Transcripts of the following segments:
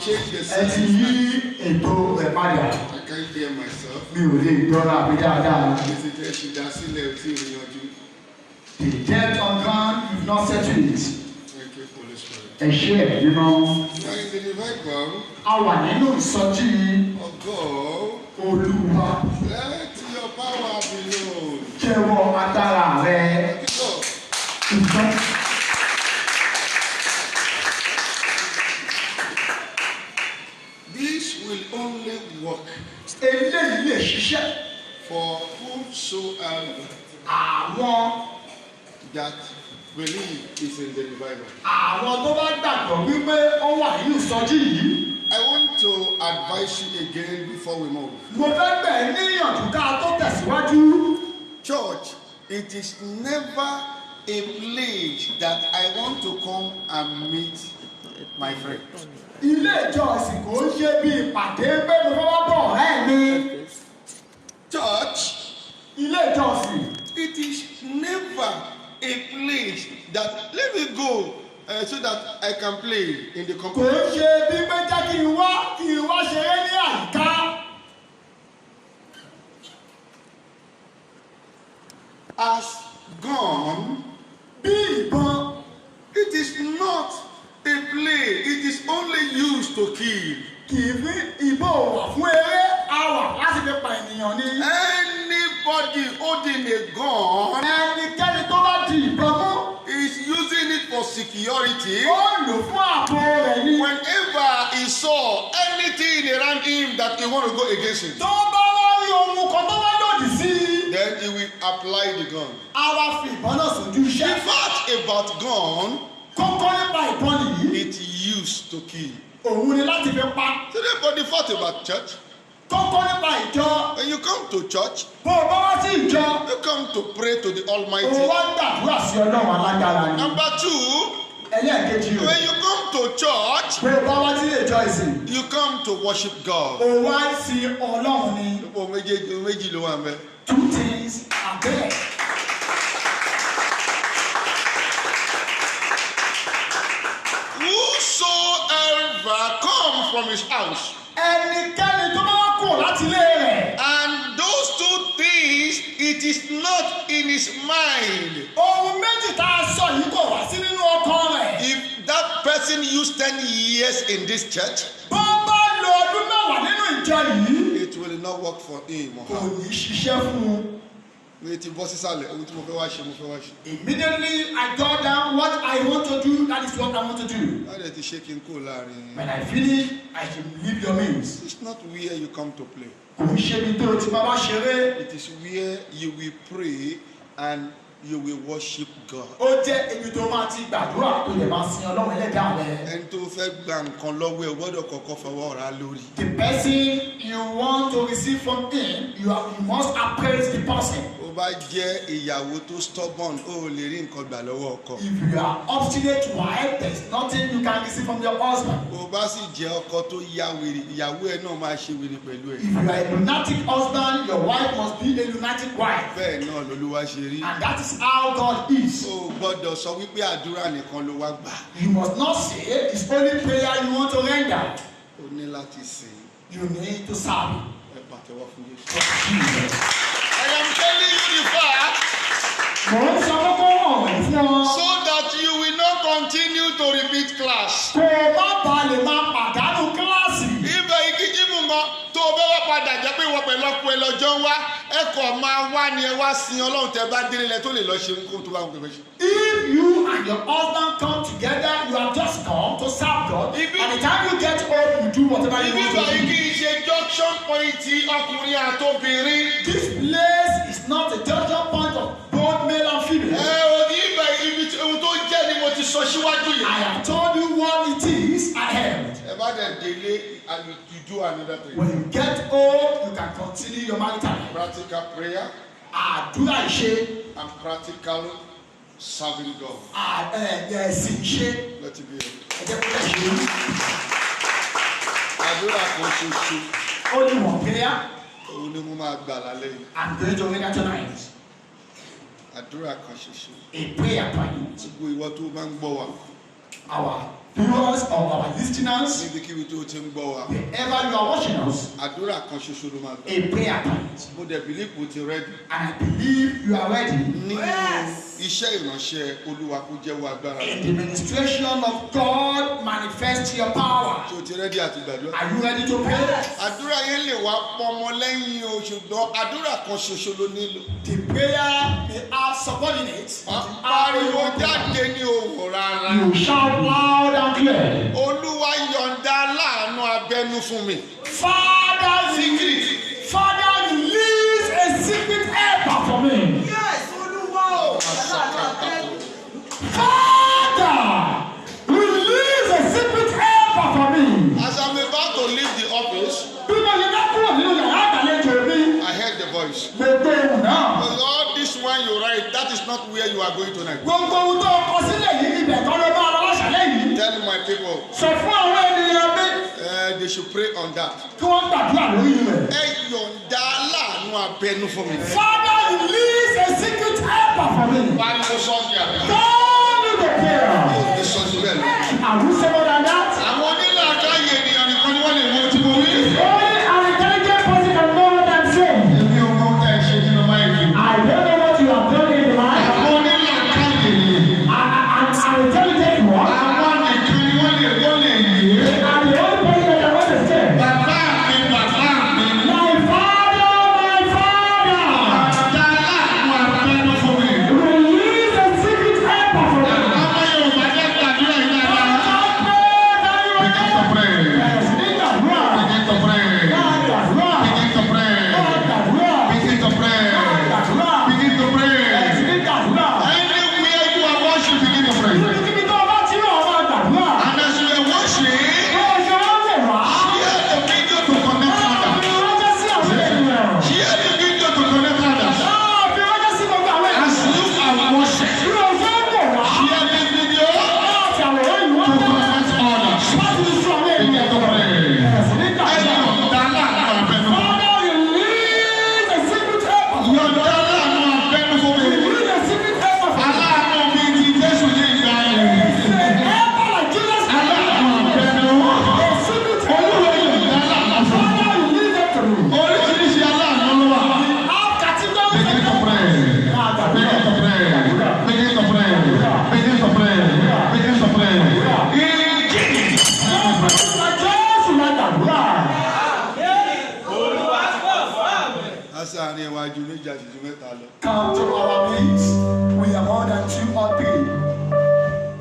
changed the ẹ service. ti yí ètò rẹ̀ padà. I can't hear myself. Mi ò lè dọ́ra mi dáadáa. The debt on ground, you've not settled it. Thank you, Holy Spirit. Ẹ ṣe ẹ̀ nínú. We are in the revival A wà nínú ìsọjí of God. Olúwa. Let your power be known. Jẹ́wọ́ agbára rẹ̀. Ìjọ. This will only work Eléyìí lè ṣiṣẹ́. for whomsoever Àwọn that believe is in the revival. àwọn tó bá gbàgbọ́ wípé ó wà nínú ìsọjí yìí. I want to advise you again before we move. Mo fẹ́ gbà ẹ́ níyànjú ká tó tẹ̀síwájú. Church, it is never a place that I want to come and meet my friend. Ilé ìjọsìn kò ń ṣe bí ìpàdé pé mo fẹ́ wá bọ̀ ọ̀rẹ́ mi. Church, Ilé ìjọsìn. it is never a place that let me go so that I can play in the Kò company. ń ṣe bí pé jẹ́ kí n wá ṣeré ní àyíká. As gone, Bí ìbọn. it is not a play, it is only used to kill. Kì í fi ìbọn wà fún eré àwà láti fi pa ènìyàn ni. Anybody holding a gun Ẹnikẹ́ni tó bá di ìbọn mú. is using it for security. Ó lò fún ààbò rẹ̀ ni. Whenever he saw anything around him that he want to go against him, Tó bá wá rí ohun kan tó bá lòdì sí i. then he will apply the gun. A wá fi ìbọn náà sójú The iṣẹ́. fact about gun, Kókó nípa ìbọn nìyí. it used to kill. Òun ni láti fi pa. So therefore, the fact about church, Kókó nípa ìjọ. when you come to church, Bó o bá wá sí ìjọ. you come to pray to the O Almighty. wá gbàdúrà sí Ọlọ́run alágbára ni. Number two, Ẹlẹ́ẹ̀kejì rẹ̀. when you come to church, Bó o bá wá sí ilé ìjọ ìsìn. you come to worship God. O wá sí Ọlọ́run ni. Méjì ló wà ńbẹ̀. Two things are there. Whosoever come from his house, Ẹnikẹ́ni tó bá wá kúrò láti ilé rẹ̀. and those two things, it is not in his mind. Ohun méjì tá a sọ yìí kò wá sí nínú ọkàn rẹ̀. If that person used 10 years in this church, Bó bá lo ọdún mẹ́wàá nínú ìjọ yìí. it will not work for him or Kò her. ní ṣiṣẹ́ fún un. Mi ti bọ́ sísàlẹ̀, ohun tí mo fẹ́ wá ṣe, mo fẹ́ wá ṣe. Immediately I got down what I want to do, that is what I want to do. Láti ti ṣe kí n kó láàrin. When I finish, I should leave your means. It's not where you come to play. Kò ń ṣe ibi tó o ti máa wá ṣeré. It is where you will pray and you will worship God. Ó jẹ́ ibi tó máa ti gbàdúrà tó lè máa sin Ọlọ́run ẹlẹ́dàá rẹ̀. Ẹni tó fẹ́ gba nǹkan lọ́wọ́ ẹ̀ gbọ́dọ̀ kọ́kọ́ fọwọ́ ra lórí. The person you want to receive from him, you must appraise the person. Ó bá jẹ́ ìyàwó tó stubborn, ó lè rí nǹkan gbà lọ́wọ́ ọkọ. If you are obstinate wife, there is nothing you can receive from your husband. Ó bá sì jẹ́ ọkọ tó ya wèrè, ìyàwó ẹ̀ náà máa ṣe wèrè pẹ̀lú ẹ̀. If you are a lunatic husband, your wife must be a lunatic wife. Bẹ́ẹ̀ náà lolúwa ṣe rí. And that is how God is. Ó gbọ́dọ̀ sọ wípé àdúrà nìkan ló wá gbà. You must not say it's only prayer you want to render. Ó ní láti sìn. You need to serve. Ẹ pàtẹ́wọ́ fún Jésù. For Jesus. I am telling you the fact Mò ń sọ kókó ọ̀rọ̀ fún ọ. so that you will not continue to repeat class. Kò má ba lè máa pàdánù kíláàsì. Ibẹ̀ ìkíjí mú nǹkan tó o bẹ́ wá padà jẹ́ pé ìwọ pẹ̀lú ọkọ ẹ lọ́jọ́ ń wá ẹ̀kọ́ máa wá ni ẹ wá sin Ọlọ́run tẹ bá délé lẹ tó lè lọ ṣe nǹkan tó bá ń pèpè ṣe. If you and your husband come together, you have just come to serve God. By the time you get home, you do whatever you Ibi want ìgbà to yìí do. kì í ṣe junction point ọkùnrin àtobìnrin. This place is not a junction point of both male and female. Òní ibẹ̀ ibi ohun tó jẹ́ ni mo ti sọ síwájú yìí. I have told you what it is ahead. Ẹ bá dẹ̀ délé and you do another thing. When you get home, you can continue your marital life. Practical prayer Àdúrà ìṣe. and practical serving God. Ẹ̀sìn ìṣe. Let it be. Ẹ̀jẹ̀ kó lè ṣe. Àdúrà kan ṣoṣo. Only one prayer. Òun ni mo máa gbà lálẹ́ yìí. I'm going to read that tonight. Àdúrà kan ṣoṣo. A prayer point. Gbogbo ìwọ tó máa ń gbọ́ wa. Our viewers of our listeners, níbikíbi tó ti ń gbọ́ wa. wherever you are watching us, àdúrà kan ṣoṣo ló máa gbà. a prayer point. mo dẹ̀ bìlípù ti rẹ́dì. And I believe you are ready. nínú iṣẹ́ ìránṣẹ́ Olúwa kó jẹ́wọ́ agbára. In the ministration of God, manifest your power. tó ti rẹ́dì àti gbàdúrà. Are you ready to pray? àdúrà yẹn lè wá pọmọ lẹ́yìn o ṣùgbọ́n àdúrà kan ṣoṣo ló nílò. The prayer may have subordinates. Pariwo jáde ní ohùn rárá. You shout loud and clear. Olúwa yọ̀ǹda láàánú abẹ́nú fún mi. Father, release a secret helper for me. Yes, Oluwa. Father, release a secret helper for me. As I'm about to leave the office, I heard the voice. Oh Lord, this one you write, that is not where you are going tonight. Tell my people. They should pray on that. Ẹ yọ̀ǹda láàánú abẹ́nú fún mi. Father, release a secret helper for me. Pariwo sọ́ọ̀kì àbẹ̀. God is the prayer. Yóò fi sọ́ọ̀kì bẹ́ẹ̀ lọ. Are you saying that? Àwọn onílé àkáyé ènìyàn nìkan ni wọ́n lè mú tí mo wí. Only an intelligent person can know what I'm saying. Èmi ò mọ ohun tí ẹ ṣe nínú máìkì. I don't know what you have done in the mind. Àwọn onílé àkáyé ènìyàn. An intelligent one. Àwọn nìkan ni wọ́n lè yé. And the only person that can understand. Bàbá mi. My father. Yọ̀ǹda láàánú abẹ́nú fún mi. Release a secret helper for me. Ọmọ Yorùbá jẹ́ gbàdúrà yìí dáadáa. Begin to pray. Begin to pray. Begin to pray. Begin to pray. Begin to pray. Anywhere you are worshiping, begin to pray. And as you are worshiping, share the video to connect others. Share the video to connect others. As you are worshiping, share the video to connect others. Begin to pray. Yọ̀ǹda láàánú abẹ́nú fún mi. Yọ̀ǹda láàánú abẹ́nú fún mi. Aláàánú bíi ti Jésù ní ìgbà yẹn. Aláàánú abẹ́nú. Olúwa yọ̀ǹda láàánú fún mi. Oríṣiríṣi aláàánú ló wà. Begin to pray. Begin to pray. Begin to pray. Begin to pray. Begin to pray. Àárín iwájú méjì àti ju mẹ́ta lọ. Come to our place. We are more than 2 or 3.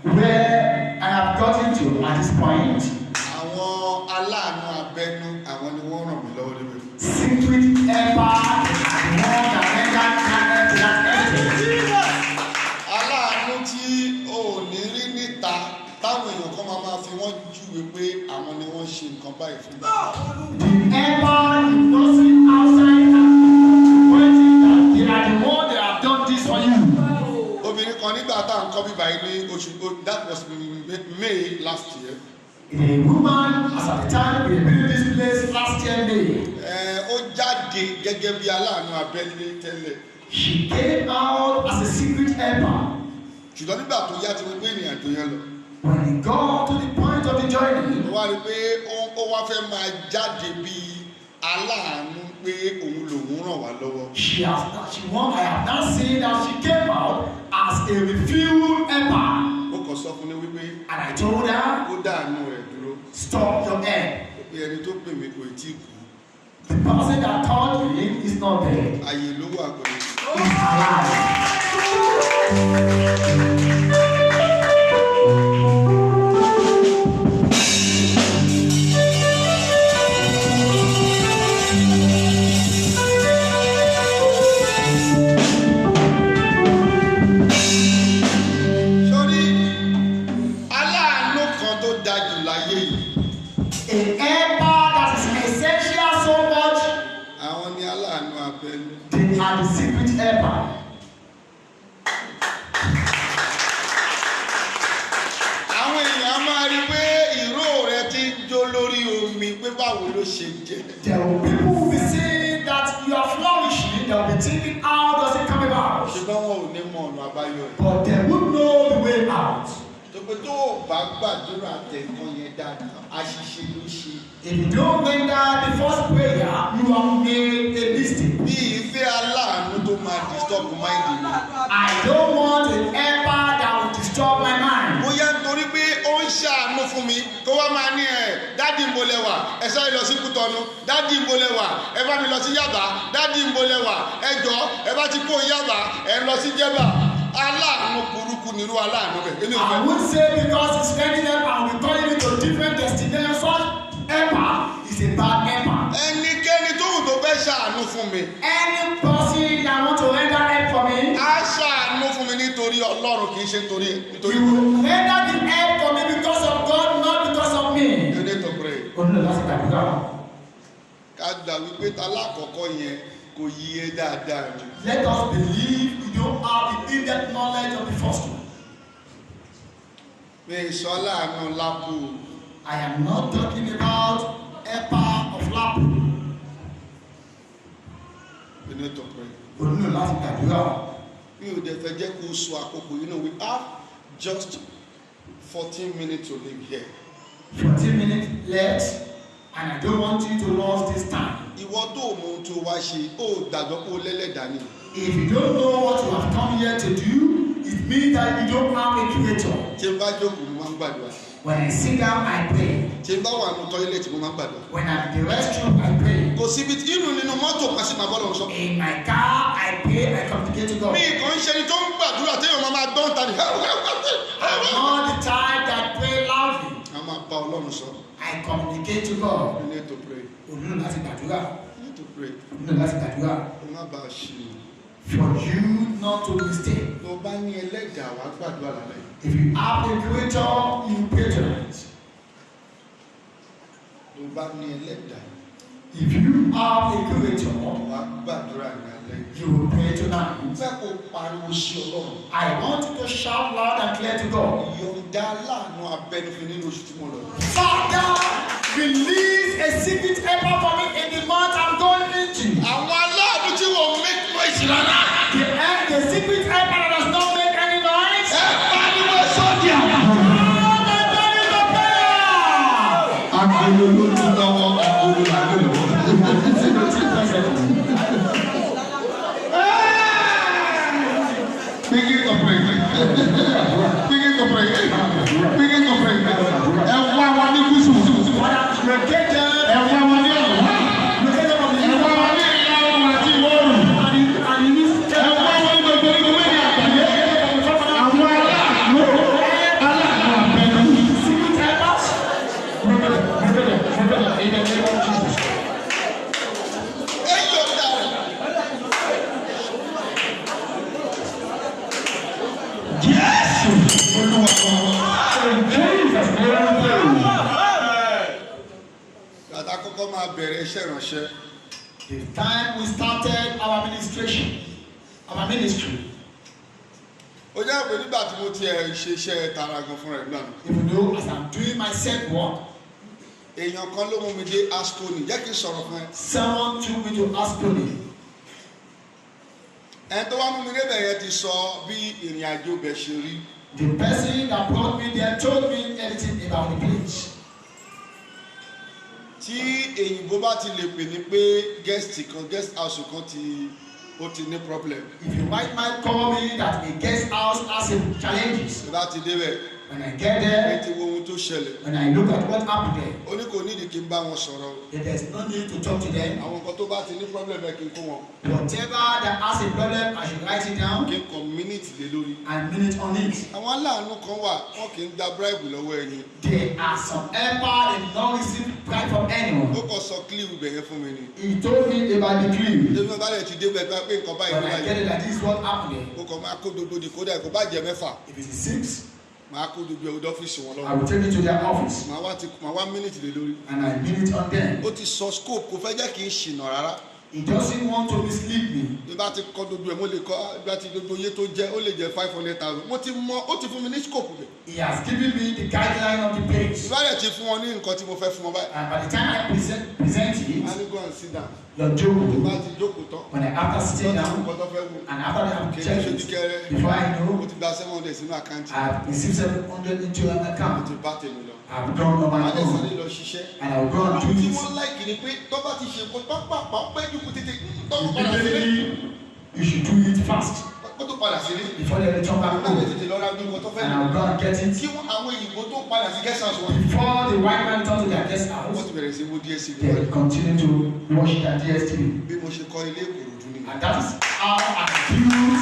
Where I have gotten to at this point, Àwọn aláàánú abẹ́nú àwọn ni wọ́n ràn mí lọ́wọ́ lébẹ̀. secret helper and more than ever connect to that entity. Aláàánú tí o ò ní rí níta táwọn èèyàn kan máa fi wọ́n júwe pé àwọn ni wọ́n ṣe nǹkan báyìí fún mi. The helper is not seen outside and pointing that they are the one that have done this for you. Obìnrin kan nígbà tá à ń kọ́ bíbá yìí ní oṣù that was May last year. A woman, as at the time we built this place last year May, Ó jáde gẹ́gẹ́ bí aláàánú abẹ́lé tẹ́lẹ̀. she came out as a secret helper. Ṣùgbọ́n nígbà tó yá tí mo gbé ìrìn àjò yẹn lọ. When he got to the point of the journey, wá rí pé ó wá fẹ́ máa jáde bí aláàánú pé òun lòun ràn wá lọ́wọ́. I have now seen that she came out as a refuel helper. Ó kàn sọ fún mi wípé. And I told her, ó dáàánú rẹ̀ dúró. Stop your head. Pé ẹni tó pè mí kò tí kú. The person that called me is not there. Àyè ló wà pẹ̀lú. He's alive. And the secret helper. Àwọn èèyàn máa rí pé ìró rẹ ti ń jó lórí omi pé báwo ló ṣe jẹ́. There will be people who will be saying that you are flourishing. They will be thinking, how does it come about? Ṣùgbọ́n wọn ò ní mọ ọ̀nà àbáyọ. But they would know the way out. Tóbi tó o bá gbàdúrà tẹ̀kọ́ yẹn dáadáa, àṣìṣe ló ṣe. If you don't render the first prayer, you have made a mistake. Bí ìfẹ́ aláàánú tó máa disturb mind mi. I don't want a helper that will disturb my mind. Bóyá nítorí pé ó ń ṣàánú fún mi kó wá máa ní dádì ń bolẹ̀ wà ẹ sáré lọ sí Kútọ́nù dádì ń bolẹ̀ wà ẹ bá mi lọ sí Yábà dádì ń bolẹ̀ wà ẹ jọ ẹ bá ti kó Yábà ẹ lọ sí Jẹ́bà. Aláàánú burúkú nírú aláàánú bẹ̀. I would say because it's sending them and we calling it to different destinations. Helper is a bad helper. Ẹnikẹ́ni tó wù tó fẹ́ ṣàánú fún mi. Any person that want to render help for me. Á ṣàánú fún mi nítorí Ọlọ́run kì í ṣe nítorí. You will render the help for me because of God, not because of me. You need to pray. Ká gbà wípé talákọ̀ọ́kọ́ yẹn kò yí ẹ dáadáa. Let us believe we don't have the in-depth knowledge of the first one. Mi sọ láàánú lápò. I am not talking about helper of Lapu. You need to pray. Mi ò dẹ̀ fẹ́ jẹ́ kó sọ àkókò yìí náà. We have just 14 minutes to live here. 14 minutes left, and I don't want you to lose this time. Ìwọ tó mọ ohun tó wá ṣe, ó gbàgbọ́ pé ó lẹ́lẹ́dàá ni. If you don't know what you have come here to do, it means that you don't have a creator. Tí n bá jókòó, mo máa ń gbàdúrà. When I sit down, I pray. Tí n bá wà nínú tọ́ílẹ̀tì, mo máa ń gbàdúrà. When I'm in the restroom, I pray. Kò síbi inú nínú mọ́tò kan sí màá bọ́ lọ́wọ́ sọ. In my car, I pray, I communicate to God. Mi kàn ń ṣe ni tó ń gbàdúrà téèyàn máa gbọ́n ta ni. I'm all the time that pray loudly. A máa bá Ọlọ́run sọ. I communicate to God. You need to pray. You need to pray. O má bàa ṣe. For you not to mistake. Tó bá ní ẹlẹ́dàá wá gbàdúrà lálẹ́. If you have a creator, you pray tonight. Tó bá ní ẹlẹ́dàá. If you have a creator, wá gbàdúrà ní alẹ́. You will pray tonight. Mo fẹ́ kó pariwo sí Ọlọ́run. I want you to shout loud and clear to God. Yọ̀ǹda aláàánú abẹnufin nínú oṣù tí mo lọ. Father, release a secret helper for me in the month I'm going into. Àwọn aláàánú tí wọ́n make noise rárá. The secret helper that does not make any noise. Ẹ pariwo sọ́jà. Agolo ló tún lọ́wọ́, agolo làgolo. Begin to pray. Begin to pray. Begin to pray. Ẹ wá wa ní gúúsù. Ẹ wá wa ní ọ̀rọ̀. Ẹ wá wa ní ìlà oòrùn àti ìwọ̀ oòrùn. Ẹ wá wa ní gbogbo ìgbòho ní àgbáyé. Àwọn aláàánú abẹ́nu. Jésù Olúwa kàtà kọ́kọ́ máa bẹ̀rẹ̀ iṣẹ́ ìránṣẹ́. The time we started our ministry. Ó jẹ́ pé nígbà tí mo ti ṣe iṣẹ́ tara gan fúnra ẹ̀ gbà mí. Even though as I'm doing my set work. Èèyàn kan ló mú mi dé Asconi, jẹ́ kí n sọ̀rọ̀ fún ẹ. Someone took me to Asconi. Ẹni tó wá mú mi débẹ̀ yẹn ti sọ bí ìrìn àjò bẹ̀ ṣe rí. The person that brought me there told me everything about the place. Tí èyìnbó bá ti lè pè ní pé guest house kan ó ti ní problem. If you might call me that a guest house has some challenges. Ìbá ti débẹ̀. When I get there, ti wo ohun tó ṣẹlẹ̀. when I look at what happened there, ó ní kò nídìí kí n bá wọn sọ̀rọ̀. there's no need to talk to them. Àwọn nǹkan tó bá ti ní problem ẹ̀ kí n kó wọn. Whatever that has a problem, I should write it down. Kí n community lé lórí. And minute on it. Àwọn aláàánú kan wà wọn kì í gba bribe lọ́wọ́ ẹni. There are some helper and not receive bribe from anyone. Ó kàn sọ clear ibẹ̀ yẹn fún mi ni. He told me about the clue. Débi náà bá lè ti débẹ̀ gbá pé nǹkan báyìí When I get it, that is what happened there. Mo kàn máa kó gbogbo dìkódà kò bá jẹ mẹ́fà. If it is 6, Màá kó gbogbo ẹ̀wọ̀n ọ́fíìsì wọn I lọ́wọ́. will take it to their office. Màá wá mínítì lé lórí. And I minute on them. Ó ti sọ scope kò fẹ́ jẹ́ kí n ṣìnà rárá. He doesn't want to mislead me. Bí bá ti kọ́ gbogbo ẹ̀ mo lè kọ́ bí ti gbogbo iye tó jẹ́ ó lè jẹ́ 500,000. Mo ti mọ ó ti fún mi ní scope bẹ̀. He has given me the guideline of the place. Ìbálẹ̀ ti fún wọn ní nǹkan tí mo fẹ́ fún wọn báyìí. And by the time I present it, A ní go and sit down. Lord Jowo, Bá ti jókòó tán. when I after sitting down, Nǹkan tó fẹ́ wò. and after I have Kì í checked ṣojú it, kẹrẹ. before I Mo know, ti gba 700 sínú àkáǹtì. I have received 700 into an Mo account. ti bá tèmi lọ. I have gone on my Màá lè sáré own. lọ ṣiṣẹ́. And I will go and do Àwọn tí it. wọ́n láìkì ni pé tó bá ti ṣe nǹkan pápápá pẹ́ jù kú tètè tó padà sílé. Immediately, you should do it fast Ó tó padà sílé. before they return back Àwọn náà home. tètè lọ́ra bí nǹkan tó fẹ́ And I lò. will go and get it. Kí wọ́n àwọn òyìnbó tó padà sí guest house wọn. Before the white man return to their guest Wọ́n house, ti bẹ̀rẹ̀ sí wo DSTV. they will continue to watch their DSTV. Bí mo ṣe kọ́ ilé Ìkòròdú ni. And that is how I build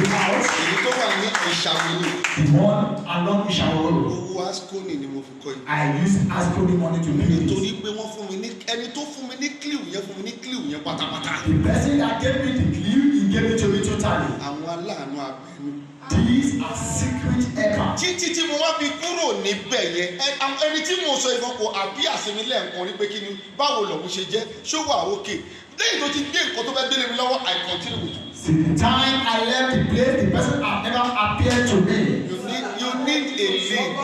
the house. Èyí tó wà ní Ìṣàwòrò. The one along Ishawo Road. Owó Asconi ni mo fi kọ́ yìí. I use Asconi money to build Nítorí it. pé wọ́n fún mi ní ẹni tó fún mi ní clue yẹn fún mi ní clue yẹn pátápátá. The person that gave me the clue, he gave it to me totally. Àwọn aláàánú abẹ́nú. These are secret helpers. Títí tí mo wá fi kúrò níbẹ̀ yẹn ẹni tí mo sọ ìfọ̀n kò àbí àsèmi lẹ́ẹ̀kan rí pé kí ni báwo lòun ṣe jẹ́ ṣó wà òkè lẹ́yìn tó ti gbé nǹkan tó fẹ́ gbélé mi lọ́wọ́ I continue with you. Since the time I left the place, the person has never appeared to me. You need a link.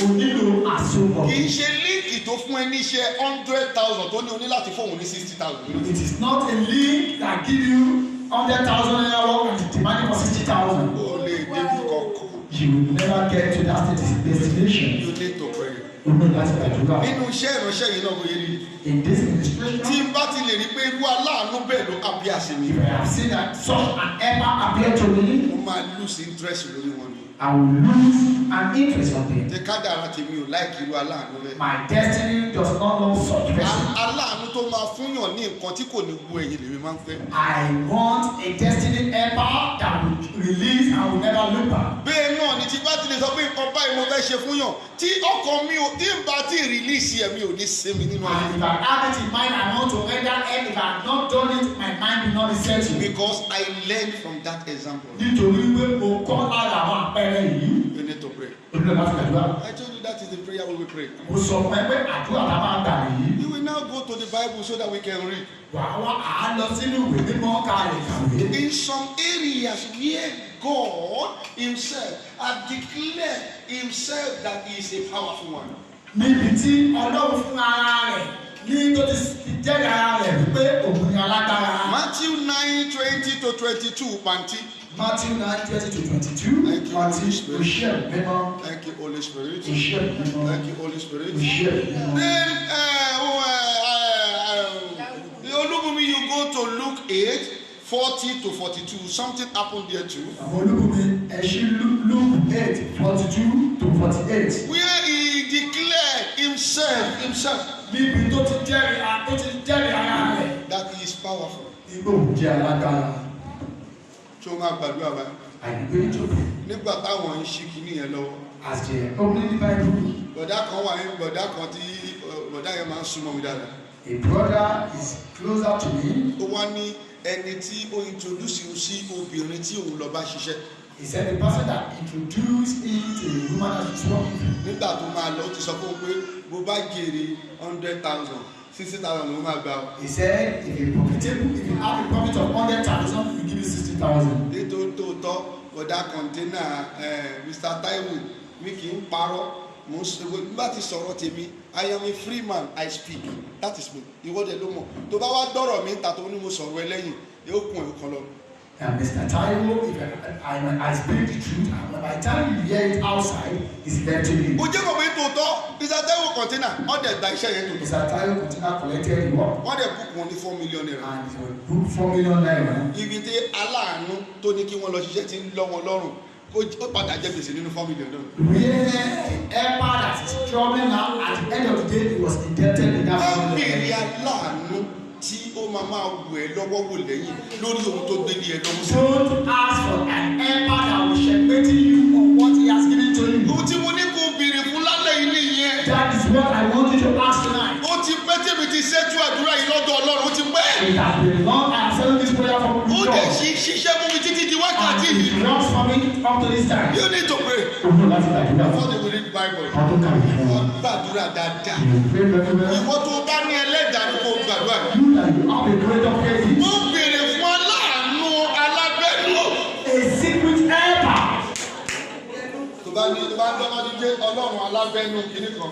O nílò àsopọ̀. Kì í ṣe líǹkì tó fún ẹ níṣẹ́ 100,000 tó ní o ní láti fóun ní 60,000. It is not a link that give you 100,000 naira and demanding for 60,000. O lè débi kọ̀ọ̀kan. You will never get to that destination. You need to pray. O ní láti gbàdúrà. Nínú iṣẹ́ ìránṣẹ́ yìí náà bóyá rí. In this administration, Tí n bá ti lè rí pé irú aláàánú bẹ́ẹ̀ ló àbí àṣemí. if I have seen that such an helper appear to me, Mo máa lose interest lórí wọn ni. I will lose an interest on them. Ṣé kádàrá tèmi ò láìkí irú aláàánú bẹ́ẹ̀? My destiny does not love such person. Aláàánú tó máa fúnyàn ní nǹkan tí kò ní wú ẹ̀yìn lèmi máa ń fẹ́. I want a destiny helper that will release and will never look back. Bẹ́ẹ̀ náà ni tí bá ti lè sọ pé nǹkan báyìí mo fẹ́ ṣe fúnyàn tí ọkàn mi ò tí n bá ti release ẹ̀ mi ò ní sinmi nínú ayé. And if I have it in mind, I want to render help. If I have not done it, my mind will not be settled. Because I learned from that example. Nítorí pé mo kọ́ lára àwọn àpẹẹrẹ yìí. You need to pray. Olùdó láti gbàdúrà. I told you that is the prayer we will pray. Mo sọ fún ẹ pé àdúrà tá a máa gbà nìyí. You will now go to the Bible so that we can read. Wàá wá à á lọ sínú ìwé mímọ́ ká lè kàwé. In some areas where God himself has declared himself that he is a powerful one. Níbi tí Ọlọ́run fún ara rẹ̀ ní tó ti jẹ́ ara rẹ̀ wípé òun ni alágbára. Matthew 9:20-22 Panti. Matthew 9:20-22. Thank you, Holy Spirit. Òṣìṣẹ́ mímọ́. Thank you, Holy Spirit. Òṣìṣẹ́ mímọ́. Thank you, Holy Spirit. Òṣìṣẹ́ mímọ́. Then, Olúbùnmi, you go to Luke 8:40-42. Something happened there too. Àwọn Olúbùnmi ẹ̀ṣin Luke 8:42-48. Where he declared himself Níbi tó ti jẹ́rìí ara rẹ̀. that he is powerful. Igbó jẹ́ alágbára. Tí o máa gbàdúrà báyìí. Àìgbé ìjọba. Nígbà táwọn ń ṣí kinní yẹn lọ́wọ́. As the opening Bible. Bọ̀dá kan wà ní bọ̀dá kan tí bọ̀dá yẹn máa ń súnmọ́ mi dáadáa. A brother is closer to me. Ó wá ní ẹni tí ó introduce you sí obìnrin tí òun lọ bá ṣiṣẹ́. He said the person that introduced him to a woman that is working. Nígbà tó máa lọ ó ti sọ fún un pé bó bá jèrè 100,000 60,000 ló máa gbà ó. He said if you have a profit of 100,000, we give you 60,000. Nítorí tòótọ́ bọ̀dá kọ̀ńténà Mr. Taiwo mi kì í parọ́ mo nígbà tí sọ̀rọ̀ tèmi I am a free man I speak that is me ìwọ́dẹ ló mọ̀ tó bá wá dọ̀rọ̀ mi ta tó ní mo sọ̀rọ̀ ẹlẹ́yìn yóò kún ẹ̀ kan lọ. Mr. Taiwo, if I speak the truth, and by the time you hear it outside, it's left to you. Mr. Taiwo container, all the direction. Mr. Taiwo container collected the work. Wọ́n dẹ̀ book wọn ní 4 million naira. And it was booked 4 million naira. Ibi tí aláàánú tó ní kí wọ́n lọ ṣiṣẹ́ ti ń lọ́ wọn lọ́rùn. Ó padà jẹ́ gbèsè nínú 4 million náà. Where the helper that is struggling now, at the end of the day, he was indebted in that 4 million. Bẹ́ẹ̀ni aláàánú tí ó máa wù ẹ́ lọ́wọ́ wò lẹ́yìn lórí ohun tó gbé ní ẹ lọ́wọ́. Don't ask for an helper that will shepherd you on what he has given to you. Ohun tí mo ní kó béèrè fún lálẹ́ ilé yẹn. That is what I want you to ask tonight. Ó ti pẹ́ tèmi ti ṣẹ́jú àdúrà yìí lọ́dọ̀ Ọlọ́run, ó ti pẹ́. It has been long and I'm saying this prayer from Ó dẹ̀ ṣiṣẹ́ fún mi títí di wákàtí and yìí. it works for me up to this time. You need to pray. Before they will read Bible. Gbàdúrà dáadáa. Ìwọ tó bá ní ẹlẹ́dàá ni kò gbàdúrà. Mo béèrè fún aláàánú alábẹ́nú. A secret helper. Tó bá ní dọ́nà dídé Ọlọ́run alábẹ́nú kìíní kan.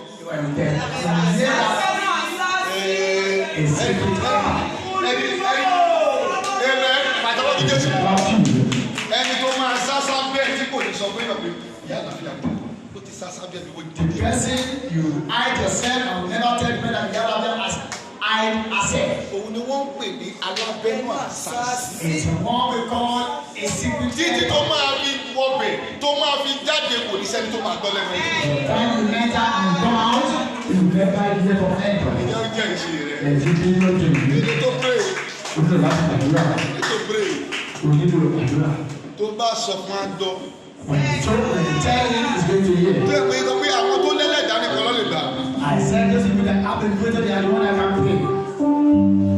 A secret helper. Ẹni tó máa sásá bẹ́ẹ̀ tí kò ní sọ pé ìyàwó ìyá àlàáfíà ó ti sásá bẹ́ẹ̀ ni wọ́n dìde. The person you hide yourself and will never tell me that the other them as hide herself. Òun ni wọ́n ń pè ní alábẹ́nú àṣàṣì. It's one we call a secret helper. Títí tó máa fi wọbẹ̀ tó máa fi jáde kò ní sẹ́ni tó máa gbọ́ lẹ́nu. When you enter and go out, you never hear from anybody. Ìyá ó jẹ́ ìṣe rẹ̀. Èdè tó pray. Èdè tó pray. Tó bá sọ fún àdó. When you tell him he's going to hear. Tó yẹ pé sọ pé àwọn tó lẹ́lẹ́dàá nìkan ló lè gbà. I said those people that have been created, they are the one that can pray.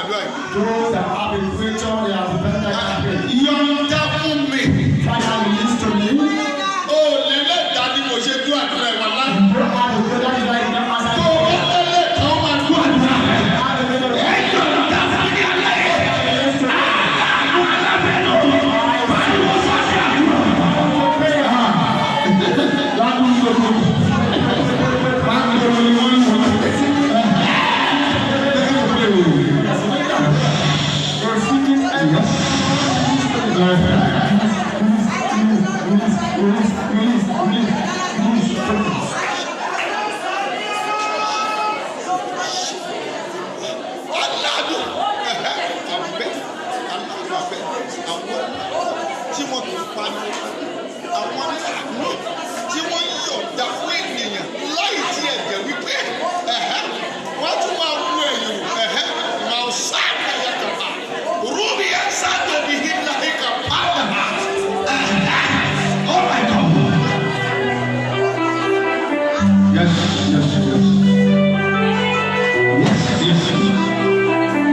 gbàdúrà yìí. Those that have a creator, they have dependent on faith. Yọ̀ǹda fún mi. Father, release to me. O lè lẹ́dàá ni mo ṣe dún àdúrà ìwà láì. You don't have a creator, you don't have a Tó o bá tẹ́lẹ̀ tán máa dún àdúrà rẹ̀. Yọ̀ǹda fún mi alẹ́ yìí. Àwọn alábẹ́nu. Pariwo sọ́jà. Tí wọ́n kò pariwo, àwọn aláàánú tí wọ́n yọ̀ǹda fún ènìyàn láì tí ẹ̀jẹ̀ wípé wọ́n tún máa wú ẹ̀yìn máa sá àkàyà kàtà rúbi ẹ̀ sá tóbi hílà ìkà pàdà. Oh my God. Yes, yes, yes. Yes, yes, yes.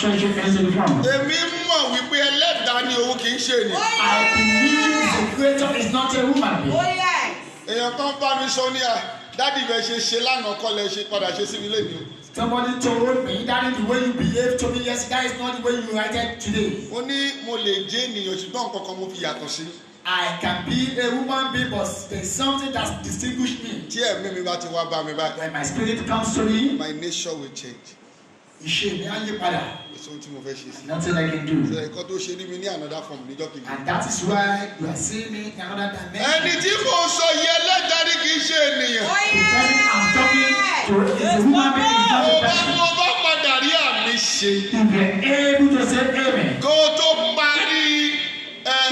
Èmi mọ̀ wípé ẹlẹ́dàá ni òun kì í ṣe ènìyàn. I believe the creator is not a woman being. Èèyàn kan bá mi sọ ní dádì bẹ́ẹ̀ ṣe lánàá kọ́ lẹ ṣe padà ṣe sí mi lẹ́nu. Somebody told me that the way you behave to me yesterday is not the way you acted today. Mo ní mo lè jẹ́ ènìyàn ṣùgbọ́n nǹkan kan mo fi yàtọ̀ sí. I can be a woman being, but there's something that distinguishes me. Tí ẹ̀mí mi bá ti wá bá mi báyìí. When my spirit comes to me, My nature will change. ìṣe mi á yí padà. Èso tí mo fẹ́ ṣe sí. Nothing I can do. Ṣé ẹ̀kọ́ tó ṣe rí mi ní another form níjọ́ kejì. And that is why you are seeing me in another dimension. Ẹni tí mo sọ yẹ ẹlẹ́dàá ni kì í ṣe ènìyàn. The person I'm talking to is a woman being, is not a person. Mo bá padà rí àmì ṣe. If you're able to say amen. Kó tó parí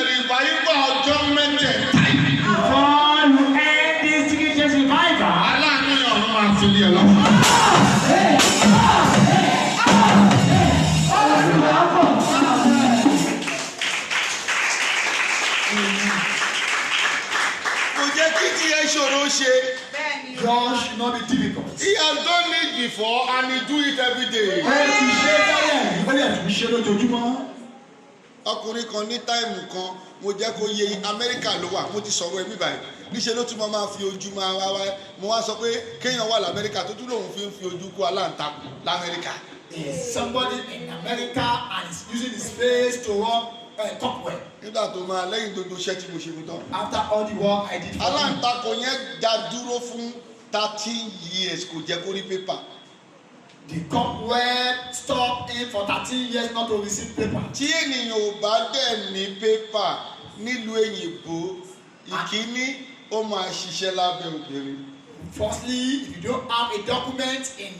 revival ọjọ́ mẹ́tẹ̀ẹ̀ta. Before you end this Jesus revival, Aláàánú ọ̀run máa fi lé ẹ lọ́wọ́. Kò jẹ́ kí tí ẹ ṣòro ṣe. God should not be difficult. He has done it before and he do it every day. Ó ti ṣe tẹ́lẹ̀, ó lè tún ṣe lójoojúmọ́. Ọkùnrin kan ní táìmù kan mo jẹ́ kó yé Amẹ́ríkà ló wà mo ti sọ̀rọ̀ ẹ̀mí báyìí níṣẹ́ ló tún máa fi ojú máa wá mo wá sọ pé kéèyàn wà l'Amẹ́ríkà tó tún lòun fi ojú kó aláǹtakùn l'Amẹ́ríkà. Somebody in America and is using his face to work cobweb. Nígbà tó máa lẹ́yìn gbogbo iṣẹ́ tí mo ṣe fún tán. After all the work I did for him. Aláǹtakùn yẹn dá dúró fún 13 years kò jẹ́ kó rí pépà. The cobweb stopped him for 13 years not to receive paper. Tí ènìyàn ò bá dẹ̀ ní pépà nílùú èyìnbó ìkíní ó máa ṣiṣẹ́ lábẹ́ obìnrin. Firstly, if you don't have a document in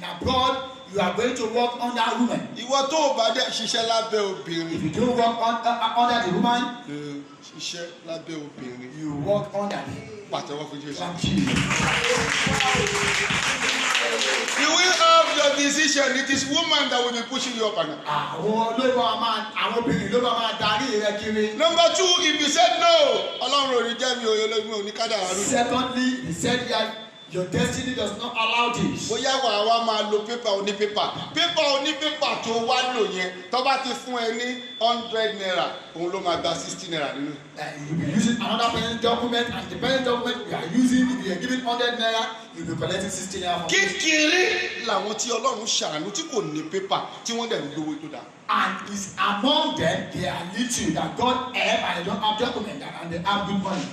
abroad, you are going to work under a woman. Ìwọ tó o bá dẹ̀ ṣiṣẹ́ lábẹ́ obìnrin. If you don't work under the woman, ṣiṣẹ́ lábẹ́ obìnrin. you work under the Pàtẹ́wọ́ fún Jésù. thank you. You will have your decision. It is woman that will be pushing you up and down. Àwọn obìnrin ló máa darí rẹ kiri. Number 2, if you said no, Ọlọ́run ò ní jẹ́ mi òye lórí mi ò ní kádàrá rú. Secondly, he said that Your destiny does not allow this. Bóyá wàá wá máa lo pépà onípépà. Pépà onípépà tó wá lò yẹn tó bá ti fún ẹ ní 100 naira òun ló máa gba 60 naira nínú. You will be using another person's document, and the person's document you are using, if you are giving 100 naira, you will be collecting 60 naira from you. Kékeré làwọn tí Ọlọ́run ṣàánú tí kò ní pépà tí wọ́n dẹ̀ ń lówó tó dáa. And it's among them, they are little that God help and they don't have document and they have good money.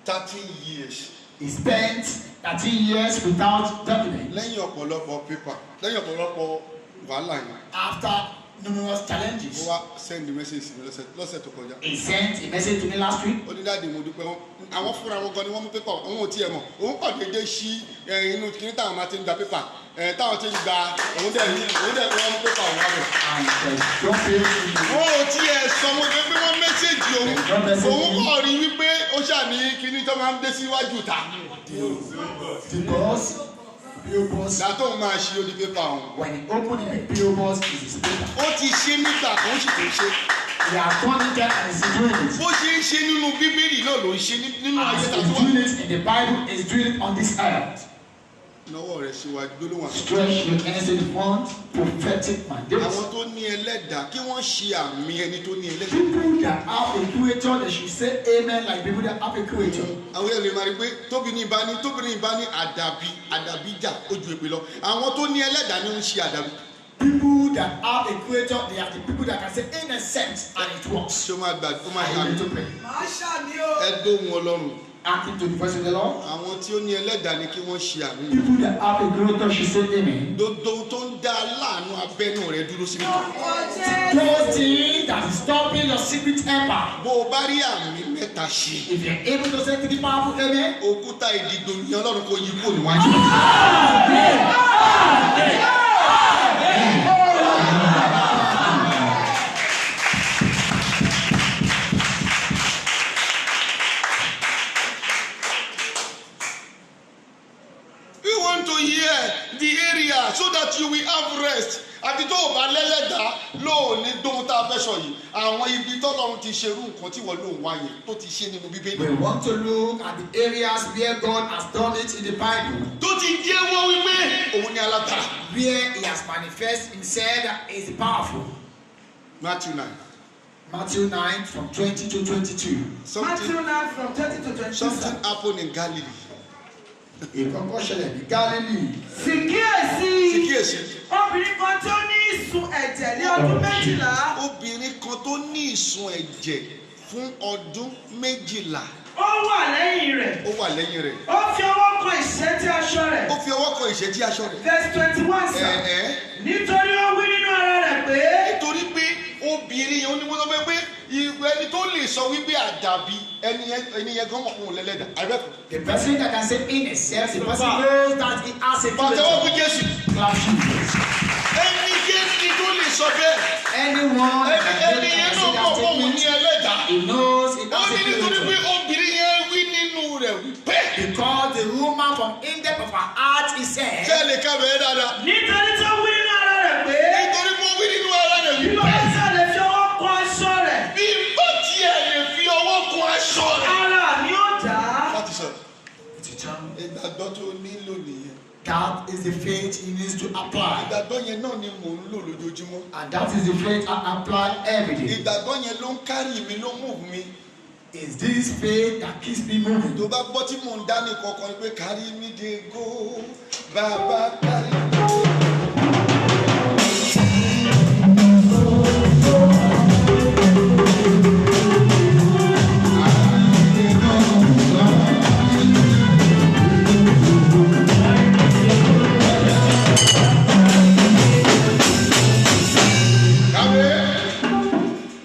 13 years. He spent 13 years without document. Lẹ́yìn ọ̀pọ̀lọpọ̀ pépà, lẹ́yìn ọ̀pọ̀lọpọ̀ wàhálà yẹn. After numerous challenges. Ó wá send the message sí mi lọ́sẹ̀ tó kọjá. He sent a message to me last week. Ó ní dáàdi mo dúpẹ́ wọn. Àwọn fúnra wọn gan ni wọ́n mú pépà òun ò tiẹ̀ mọ̀. Òun kàn déédéé ṣí inú kíní táwọn máa ti ń gba pépà. Táwọn ti ń gba òun dẹ̀ wọ́n mú pépà òun wá bẹ̀. Wọ́n ò tiẹ̀ sọ mo fẹ́ pé wọ́n mẹ́sẹ̀jì òun. Òun kàn rí wípé ó ṣàní kíní tó máa ń dé síwájú ta. Dàtọ̀ máa ṣe odi pépà ọ̀hún. When he opened the PO box, it is paper. Ó ti ṣe nígbà kan ó sì tó ṣe. They are turning there and is doing it. Bó ṣe ń ṣe nínú Bíbélì náà ló ń ṣe nínú ayé As tàbí he's wà. doing it in the Bible, he's doing it on this earth. Náwó rẹ̀ síwájú gbólóhùn àti. Stretch your hands in front, prophetic mandate. Àwọn tó ní ẹlẹ́dàá kí wọ́n ṣe àmì ẹni tó ní ẹlẹ́dàá. People that have a creator, they should say amen like people that have a creator. Àwọn èèyàn lè máa rí pé tóbìnrin ìbá ní àdàbí jà ojú èpè lọ. Àwọn tó ní ẹlẹ́dàá ni ó ń ṣe àdàbí. People that have a creator, they are the people that can say in a sense and it works. Ṣé o máa gbà ó máa I need to ṣàmì? pray. Ẹ dóhùn Ọlọ́run. Acting to the voice of the Lord. Àwọn tí ó ní ẹlẹ́dàá ni kí wọ́n ṣe àmì. People that have a creator should say amen. Dodo tó ń dá láàánú abẹ́nú rẹ̀ dúró sí nìkan. Those things that is stopping your secret helper. Bó o bá rí àmì mẹ́ta ṣe. If you are able to say 3 powerful amen. Òkúta ìdìgbò ní Ọlọ́run kò yí kúrò níwájú. We want to hear the area so that you will have rest. Àti tó o bá lẹ́lẹ́dàá lóòní dóhun tá a fẹ́ sọ yìí. Àwọn ibi tọ́lọ́run ti ṣerú nǹkan tí wọ́n lò ń wáyé tó ti ṣe nínú Bíbélì. We want to look at the areas where God has done it in the Bible. Tó ti jẹ́wọ́ wípé òun ni alágbára. Where he has manifested himself as powerful. Matthew 9. Matthew 9 from 20 to 22. Matthew 9 from 20 to 22. Something happened in Galilee. Ìkọ̀kọ̀ ṣẹlẹ̀ ní Galilee. Sì kíyèsí. Kíyèsí. Obìnrin kan tó ní ìsun ẹ̀jẹ̀ ní ọdún 12. Obìnrin kan tó ní ìsun ẹ̀jẹ̀ fún ọdún 12. Ó wà lẹ́yìn rẹ̀. Ó wà lẹ́yìn rẹ̀. Ó fi ọwọ́ kan ìṣẹ́tí aṣọ rẹ̀. Ó fi ọwọ́ kan ìṣẹ́tí aṣọ rẹ̀. Verse 21 sọ. Nítorí ó wí nínú ara rẹ̀ pé. Nítorí pé obìnrin yẹn ó ní wọ́n sọ pé ẹni tó lè sọ wípé àdàbí ẹni yẹn gan mọ̀ fún un lẹ́lẹ́dà. Àbẹ́kọ̀. The person that can say in itself, the person knows that he has a Pàtẹ́wọ́ fún creator. Jésù. Clap Jesus. Ẹni Jésù tó lè sọ bẹ́ẹ̀. Anyone that can Ẹni say yẹn náà that mọ̀ fún òun ní statement, ẹlẹ́dà. he knows he Ó has a ní nítorí pé creator. obìnrin yẹn wí nínú rẹ̀ wípé. Because the woman from in depth of her heart is said. Ṣé ẹ lè ká bẹ̀rẹ̀ dáadáa? Nítorí tó wí nínú ara rẹ̀ pé. Nítorí pé ó wí nínú ara rẹ̀ Bí wípé. ó bá ṣàlẹ̀ fi ọwọ́ kan aṣọ rẹ̀. Bí bá tiẹ̀ lè fi ọwọ́ kun aṣọ rẹ̀. Ara mi ó dà á. Láti sọ, ìgbàgbọ́ tó nílò nìyẹn. That is the faith he needs to apply. Ìgbàgbọ́ yẹn náà ni mò ń lò lójoojúmọ́. And that is the faith I apply every day. Ìgbàgbọ́ yẹn ló ń kárì mi ló ń move mi. It's this faith that keeps me moving. Tó bá gbọ́ tí mò ń dání kankan pé kárí mi dé go bàbá kárí mi dé.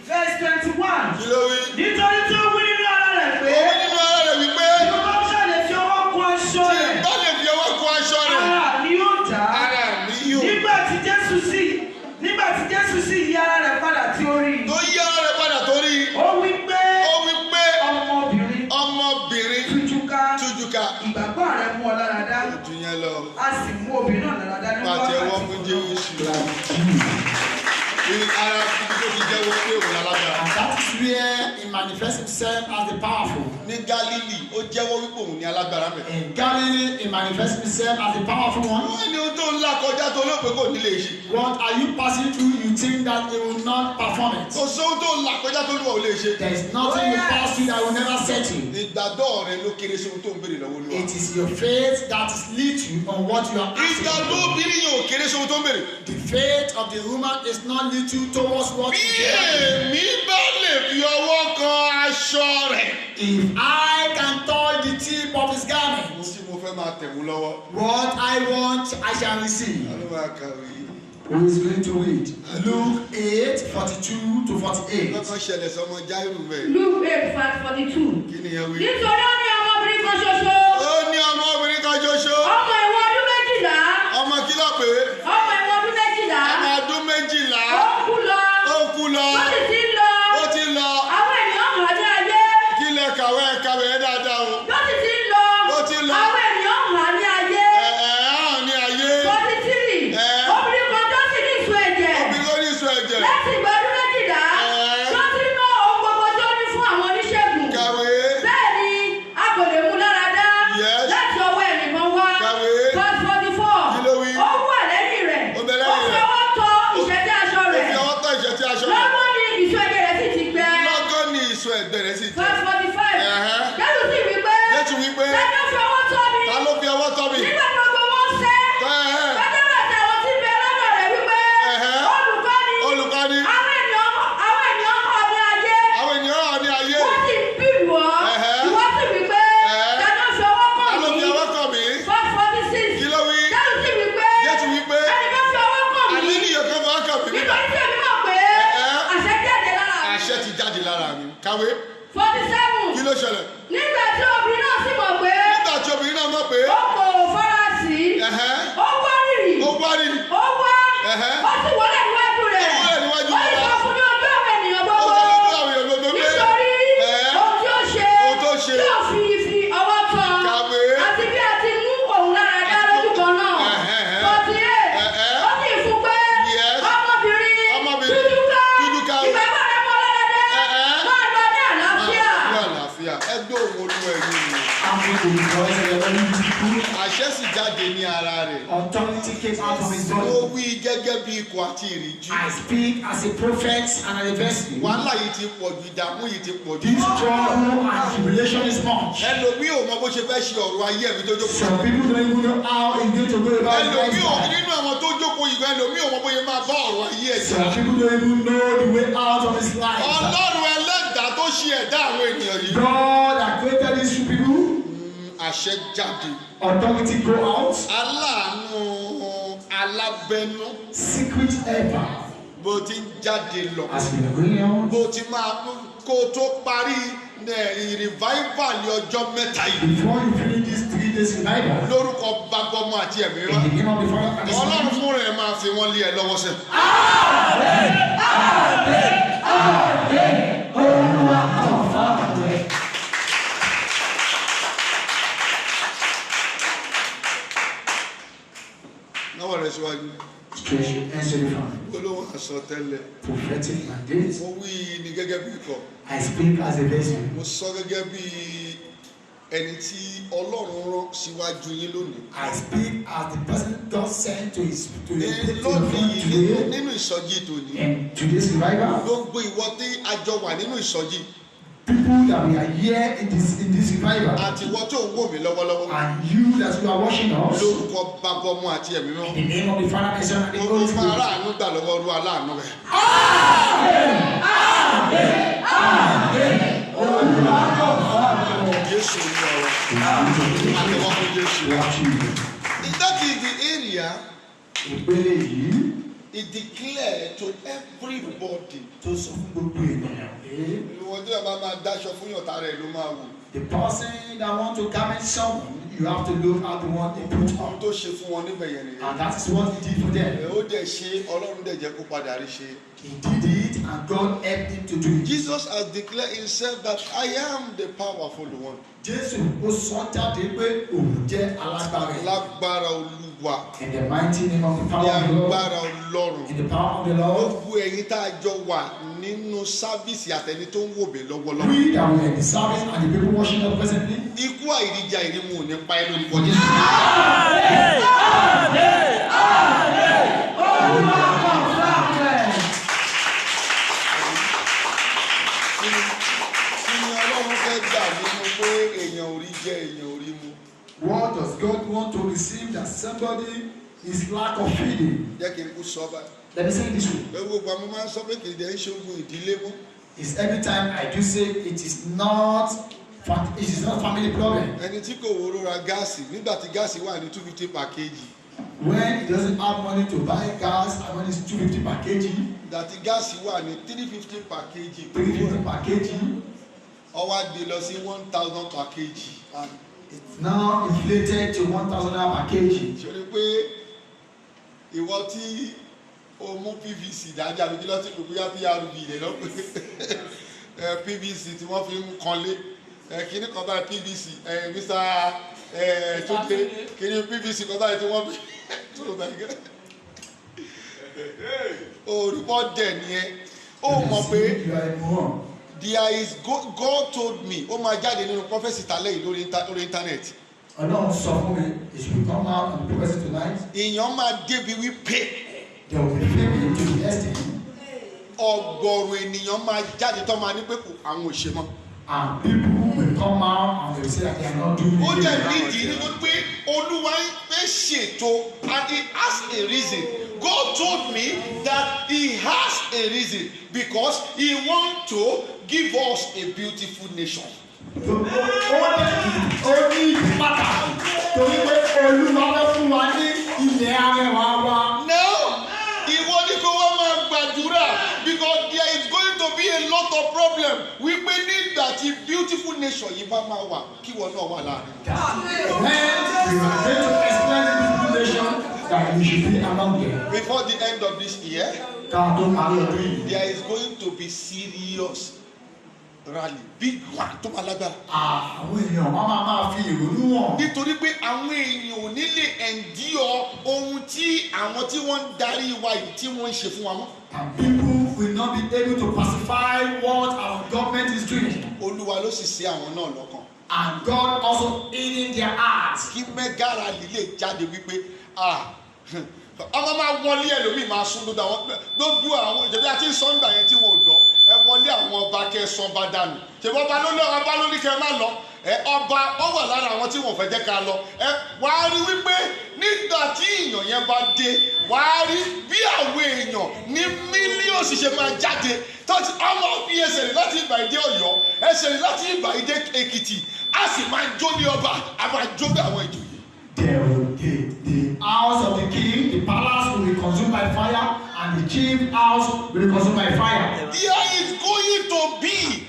Verse 21. Kí ló wí? Nítorí tó wí nínú ara rẹ̀ pé. Ó wí nínú ara rẹ̀ wípé Bí ó bá ṣàlẹ̀ fi ọwọ́ kan aṣọ rẹ̀. bá lè fi ọwọ́ kun aṣọ rẹ̀. Ara mi ó dà á. Ara mi yóò. Nígbà tí Jésù sì yí ara rẹ̀ padà tí ó rí. Tó yí ara rẹ̀ padà torí. Ó wí pé. Ó wí pé Ọmọbìnrin. tújúká. Ìgbàgbọ́ rẹ̀ mú ọ lára dá. Ojú yẹn lọ. A sì mú obìnrin náà lára dá nípa Pàtẹ́wọ́ fún Jésù. And that is where he manifests himself as the powerful. Ní Galilee, ó jẹ́wọ́ wípé òun ni alágbára bẹ̀. In Galilee, he manifests himself as the powerful one. Wọ́n ní ohun tó ń là kọjá tó lóògbé kò ní lè ṣe. What are you passing through? You think that he will not perform it. Kò sóhun tó ń là kọjá tó lóògbé ò lè ṣe. There is nothing you pass through that will never set you. Ìgbàgbọ́ rẹ ló kéré sí ohun tó ń béèrè lọ́wọ́ Olúwa. It is your faith that is lead you on what you are asking. Ìgbàgbọ́ obìnrin yóò kéré sí ohun tó ń béèrè. The faith of the woman is not lead you towards what Bí you are. èmi bá lè fi ọwọ́ kan aṣọ rẹ̀. If I can touch the tip of his garment, Mo tí mo fẹ́ máa tẹ̀mú lọ́wọ́. what I want, I shall receive. Ló máa kàwé. Who is going to read? Luke 8:42 to 48. Lọ́kàn ṣẹlẹ̀ sọmọ Jáírù bẹ́ẹ̀. Luke 8:42. Kí ni yẹn wí? Nítorí ó ní ọmọbìnrin kan ṣoṣo. Ó ní ọmọbìnrin kan ṣoṣo. Ọmọ ìwọ̀n ọdún 12. Ọmọ kí ló pè é? Ọmọ ìwọ̀n ọdún 12. Ọmọ ọdún 12. Ó kú lọ. Ó kú lọ. Ó sì ti ń lọ. Ó ti lọ. Àwọn ènìyàn hàn ní ayé. Kí lẹ kàwé dáadáa o. Ó sì ti ń lọ. Ó ti lọ. Àwọn ènìyàn hàn ní ayé. Hàn ní ayé. 43. Obìnrin kan tó sì ní ìsun ẹ̀jẹ̀. Obìnrin ló ní ìsun ẹ̀jẹ̀. Láti ìgbà ọdún 12. Tó ti ná ohun gbogbo tó ní fún àwọn oníṣègùn. Kàwé. Bẹ́ẹ̀ ni a kò lè mú lára dá. Yes. Láti ọwọ́ ẹnìkan wá. Kàwé. Verse 44. Kí ló wí? Ó wà lẹ́yìn rẹ̀. Ó bẹ lẹ́yìn rẹ̀. Ó fi ọwọ́ tọ́ ìṣẹ́tí aṣọ Ó rẹ̀. fi ọwọ́ tọ́ ìṣẹ́tí aṣọ rẹ̀. Lọ́gán ni ìsun ẹ̀jẹ̀ rẹ̀ sì ti gbẹ. Lọ́gán ni ìsun ẹ̀gbẹ́ rẹ̀ sì ti. Verse 45. Jésù sì wí pé. Jésù wí pé. Ta ló fi ọwọ́ tọ́ mi? Ta ló fi ọwọ́ tọ́ mi? Nígbà tí gbogbo wọn sẹ́. Ẹ̀hẹ́. Pétérù àti àwọn tí ń bẹ lọ́dọ̀ rẹ̀ wí pé. Ẹ̀hẹ́. Olùkọ́ni. Olùkọ́ni. Àwọn ènìyàn kọ̀ ní ayé. Àwọn ènìyàn hàn ní ayé. Wọ́n sì ń bìrù ọ́. Ẹ̀hẹ́. Ìwọ sì wí pé. Ẹ̀hẹ́. Ta ló fi ọwọ́ kàn Ta ló mí? fi ọwọ́ kàn mí? Verse 46. Kí ló wí? Jésù sì wí pé. Jésù wí pé. Ẹni tó fi ọwọ́ kàn Àní mí. nìyẹn kan fọwọ́ kàn mí nígbà. Nítorí tí èmi mọ̀ pé. Ẹ̀hẹ́. Àṣẹ jáde lára mi. Àṣẹ ti jáde lára mi. Kàwé. 47. Kí ló ṣẹlẹ̀? Nígbà tí obìnrin náà sì mọ̀ pé. Nígbà tí obìnrin náà mọ̀ pé. Ó kò fara sí. Ẹ̀hẹ́. Ó wá rírì. Ó wá rí ni. Ó wá. Ẹ̀hẹ́. Ó sì wọlé níwájú rẹ̀. Ó wọlé níwájú Ó sì rẹ̀. sọ fún ní ojú àwọn ènìyàn Ó gbogbo. sọ fún àwọn èèyàn gbogbo pé. Nítorí Ẹ̀hẹ́. ohun tí ó ṣe. Ohun tó ṣe. Tí ó fi ọwọ́ tọ́. Kàwé. Àti bí a ti mú òun lára dá lójú kan náà. Ẹ̀hẹ́. 48. Ẹ̀hẹ́. Ó sì fún pé. Yes. Ọmọbìnrin. Túdúká. Ìgbàgbọ́ rẹ̀ mọ́ lára dá. Ẹ̀hẹ́. Máa lọ ní àlàáfíà. Ní àlàáfíà. Ẹgbẹ́ òun Olúwa ẹ̀yìn mi. Àṣẹ sì jáde ní ara rẹ̀. Authority came out from his Ó body. wí gẹ́gẹ́ bí ikọ̀ àti ìrìjú. I speak as a prophet and as a vessel. Wàhálà yìí ti pọ̀ jù, ìdààmú yìí ti pọ̀ jù. This trouble and tribulation is much. Ẹlòmíì ò mọ bó ṣe fẹ́ ṣe ọ̀rọ̀ ayé ẹ̀mí tó jókòó. Some people don't even know how it's going to go about Ẹlòmíì his ò life. nínú àwọn tó jókòó yìí gan, ẹlòmíì ò mọ bóyá máa bá ọ̀rọ̀ ayé ẹ̀ jà. Some people don't even know the way out of his life. Ọlọ́run ẹlẹ́dàá tó ṣe ẹ̀dá àwọn ènìyàn yìí. God that created these two people, Àṣẹ jáde. authority go out, Aláàánú alábẹ́nú secret helper. bó ti ń jáde lọ. As we are going on, Bó ti máa kó tó parí revival ní ọjọ́ mẹ́ta yìí. before you finish these 3 days revival, Lórúkọ Bàbá àti Ẹ̀mí in Mímọ́. the name of the Father and the Son, Ọlọ́run fún rẹ̀ máa fi wọ́n lé ẹ lọ́wọ́ sẹ́. Olúwa ọ̀fà rẹ̀. Náwó rẹ̀ síwájú. Stretch your hands to the front. Olówó àsọtẹ́lẹ̀. Prophetic mandate. Mo wí ní gẹ́gẹ́ bí ikọ̀. I speak as a vessel. Mo sọ gẹ́gẹ́ bí ẹni tí Ọlọ́run rán síwájú yín lónìí. I speak as the person God sent to his to the Lónìí today. nínú ìsọjí tòní. In today's revival, Gbogbo ìwọ tí a jọ wà nínú ìsọjí. people that we are here in this revival, Àti ìwọ tó ń wò mí lọ́wọ́lọ́wọ́. and you that you are watching us, Lórúkọ Bàbá àti Ẹ̀mí Mímọ́. in the name of the Father and the Son and the Holy Ó máa Spirit. ráàánú gbà lọ́wọ́ ọdún aláàánú rẹ̀. Jésù ní ọ̀rọ̀. Àtẹ̀wọ́ fún Jésù. That is the area Ìpele yìí he declared to everybody. tó sọ fún gbogbo ènìyàn pé Ìwọ̀n tí a bá máa dáṣọ fún yọ̀tá rẹ̀ ló máa wù. the person that want to garment someone, you have to look at the one they put Ohun on. tó ṣe fún wọn níbẹ̀ yẹn nìyẹn. And that is what he did for them. Ó dẹ̀ ṣe Ọlọ́run dẹ̀ jẹ́ kó padà rí ṣe. He did it and God helped him to do it. Jesus has declared himself that I am the powerful one. Jésù ó sọ jáde pé òun jẹ́ alágbára. Lágbára Olúwa. Olúwa. In the mighty name of the Ní power of the Lord. agbára Ọlọ́run. In the power of the Lord. Gbogbo ẹ̀yin tá a jọ wà nínú sáfíìsì àtẹni tó ń wò mí lọ́wọ́lọ́wọ́. We that were in the service and the people watching us presently. Ikú àìríjà ìrímù ò ní pa ẹ́ lórúkọ Jésù. What does God want to receive that somebody is lack of feeding? Jẹ́ kí n kú sọ báyìí. Let me say it this way. Gbogbo àmọ́ máa ń sọ pé kì í dẹ̀ ń ṣoògùn ìdílé mú. It's every time I do say it is not family problem. Ẹni tí kò wóró ra gáàsì nígbà tí gáàsì wà ní 250 per kg. When he doesn't have money to buy gas and when it's 250 per kg. Dàtí gáàsì wà ní 350 per kg. 350 per kg. Ó wá gbé lọ sí 1,000 per kg. And it's now inflated to 1,000 per kg. Ṣé o rí pé ìwọ tí o mú PVC dájú àbí kí ló ti pè bóyá PRV rẹ̀ lọ́pẹ́ PVC tí wọ́n fi ń kanlé kíní kan báyìí PVC Mr. Tóde kíní PVC kan báyìí tí wọ́n fi tó báyìí òrùbọ̀ dẹ̀ nìyẹn ó mọ̀ pé there is God told me ó máa jáde nínú prophecy tálẹ̀ yìí lórí internet. Ọlọ́run sọ fún mi it should come out on the prophecy tonight. Èèyàn máa débi wípé. There will be famine to the extent. Ọ̀gọ̀rọ̀ ènìyàn máa jáde tó máa ní pé kò àwọn ò ṣe mọ́. And people will come out and they will say that they are not doing it. Ó jẹ́ nídìí nínú pé Olúwa fẹ́ ṣètò and he has a reason. God told me that he has a reason because he wants to give us a beautiful nation. Ó ní pàtàkì torí pé Olúwa fẹ́ fún wa ní ilẹ̀ arẹwà wa. No, ìwọ ni kò wá máa gbàdúrà because there is going to be a lot of problem. Wípé nígbà tí beautiful nation yìí bá máa wà kí wọn náà wà láàrin. When we are going to explain the beautiful nation that we should be among them. Before the end of this year, there is going to be serious rally, big one tó máa lágbára. Àwọn èèyàn wọn máa fi ìrònú wọn. Nítorí pé àwọn èèyàn ò ní lè endure ohun tí àwọn tí wọ́n ń darí wa yìí tí wọ́n ń ṣe fún wa mọ́. And people will not be able to pacify what our government is doing. Olúwa ló sì ṣe àwọn náà lọ́kàn. And God also in their hearts. Kí mẹ́gà rally lè jáde wípé ọmọ máa wọlé ẹlòmíì máa sún lójú àwọn ìjọba àti sọ́ńdà yẹn tí wọn ò dọ̀ ẹ wọlé àwọn ọba kẹsàn bá dànù ṣèbọn ọba ló ní kẹ má lọ ọba ó wà lára àwọn tí wọn fẹ́ jẹ́ ká lọ wàá rí wípé nígbà tí èèyàn yẹn bá dé wàá rí bí àwọn èèyàn ní mílíọ̀nù ṣe máa jáde tọ́jú ọmọ fi ẹsẹ̀ rẹ̀ láti Ìbàdàn Ọ̀yọ́ ẹsẹ̀ rẹ̀ láti Ìbàdàn Èkìtì a sì máa jó ní ọba a máa jó ní àwọn ìjòyè. The house of the king, the palace will be consumed by fire, and the chief house will be consumed by fire. There is going to be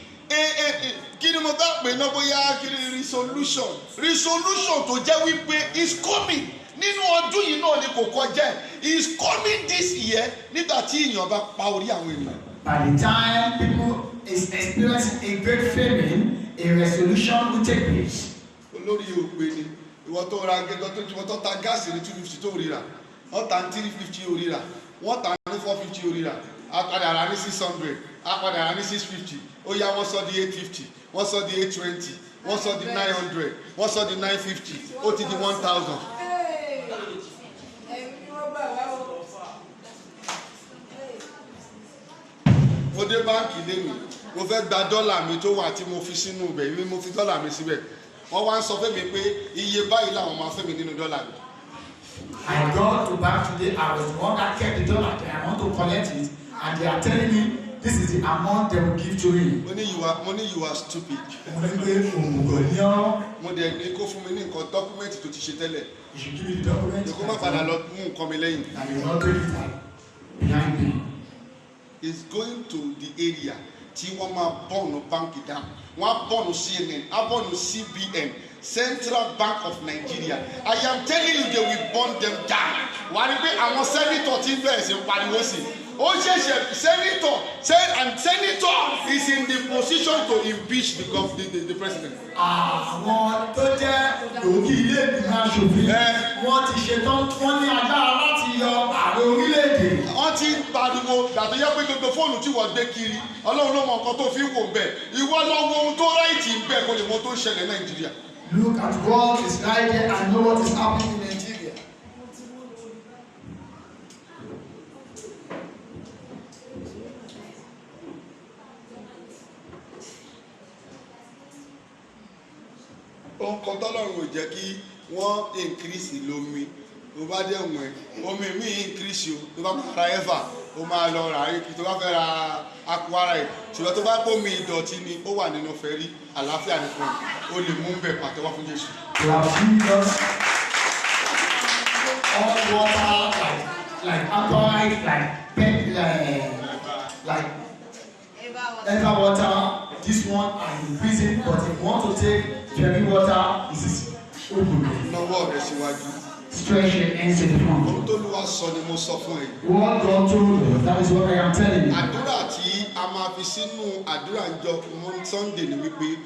kí ni mo bá pè náà bóyá kí ni resolution tó jẹ́ wípé is coming nínú ọdún yìí náà ni kò kọjá is coming this year nígbà tí èèyàn bá pa orí àwọn èèyàn. By the time people is experiencing a great famine, a resolution will take place. Olórí òpè ni ìwọ tó ra ìwọ tó ta gáàsì ní 250 tó ríra wọ́n ta ní 350 oríra wọ́n ta ní 450 oríra apàdà rà ní 600 apàdà rà ní 650 ó yá wọ́n sọ di 850 wọ́n sọ di 820 wọ́n sọ di 900 wọ́n sọ di 950 ó ti di 1000. mo dé báńkì lẹ́nu mo fẹ́ gba dọ́là mi tó wà tí mo fi sínú ibẹ̀ mo fi dọ́là mi síbẹ̀ wọ́n wá ń sọ fún mi pé iye báyìí làwọn máa fẹ́ mi nínú dọ́là mi. I got to bank today. I was the one that kept the dollar there. I want to collect it, and they are telling me this is the amount they will give to me. Mo ní you are stupid. Mo ní pé òmùgọ̀ ní ọ́. Mo dẹ̀ ní kó fún mi ní nǹkan dọ́kúmẹ́ntì tó ti ṣe tẹ́lẹ̀. You should give me the document. Kó má padà lọ mú nǹkan mi lẹ́yìn. And you not take it behind me. Is going to the area tí wọ́n máa bọ́ọ̀nù báńkì down. Wọ́n á bọ́ọ̀nù CNN, á bọ́ọ̀nù CBN, Central Bank of Nigeria. I am telling you they will burn them down. Wà á rí pé àwọn sẹ́nitọ̀ tí ń bẹ̀rẹ̀ sí pariwo sí ó ṣẹ̀ṣẹ̀ senator and senator is in the position to impeach the president. àwọn tó jẹ́ òkè ilé ìgbìmọ̀ aṣòfin wọ́n ti ṣetán wọ́n ní agbára láti yọ ààrẹ orílẹ̀-èdè. wọ́n ti pariwo gbàtọ́ yẹ pé gbogbo fóònù tí wọ́n gbé kiri ọlọ́run ló mọ nǹkan tó fi ń wò bẹ́ẹ̀ ìwọ lọ wo ohun tó ráìtì ń bẹ́ẹ̀ kó lè mọ tó ń ṣẹlẹ̀ Nàìjíríà. Look at what is right there and know what is happening in Nigeria. ohun kan tọ́lọ́run ò jẹ́ kí wọ́n increase lómi tó bá dé wọ̀n ẹ́ omi mi increase o tó bá máa ra ẹ̀fà o máa lọ rà á kí tó bá fẹ́ ra akuara ẹ̀ ṣùgbọ́n tó bá gbómi ìdọ̀tí ni ó wà nínú fẹ́rí àlàáfíà nìkan o lè mú bẹ̀ pàtẹ́wọ́ fún Jésù. All water like alcohol, like Eva water. This one are increasing, but if you want to take cherry water, this is open. lọ́wọ́ rẹ̀ síwájú. Stretch your hands in front. ohun tó Olúwa sọ ni mo sọ fún ẹ. What God told you, that is what I am telling you. àdúrà tí a máa fi sínú àdúrà ìjọ Sunday ni wípé.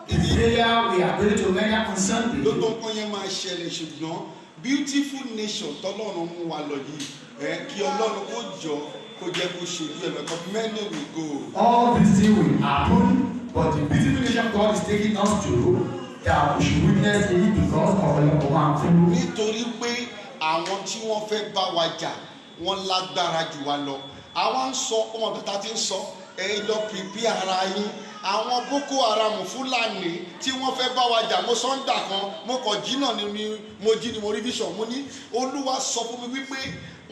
The prayer we are going to render on Sunday. ló tó nǹkan yẹn máa ṣẹlẹ̀ ṣùgbọ́n beautiful nation tọ́lọ́run mú wa lọ yìí kí Ọlọ́run kó jọ kó jẹ́ kó ṣojú ẹ̀ lọ́kọ́ many will go. All these things will happen, but the beautiful nation God is taking us to, that we should witness it because of our one thing. nítorí pé àwọn tí wọ́n fẹ́ bá wa jà wọ́n lágbára jù wá lọ àwa ń sọ ọmọ bàtà tí ń sọ ẹ lọ pèpè ara yín àwọn Boko Haram Fúlàní tí wọ́n fẹ́ bá wa jà mo sọ́ńdà kan mo kọ̀ jí náà ni mo jí ni mo rí vision mo ní Olúwa sọ fún mi wípé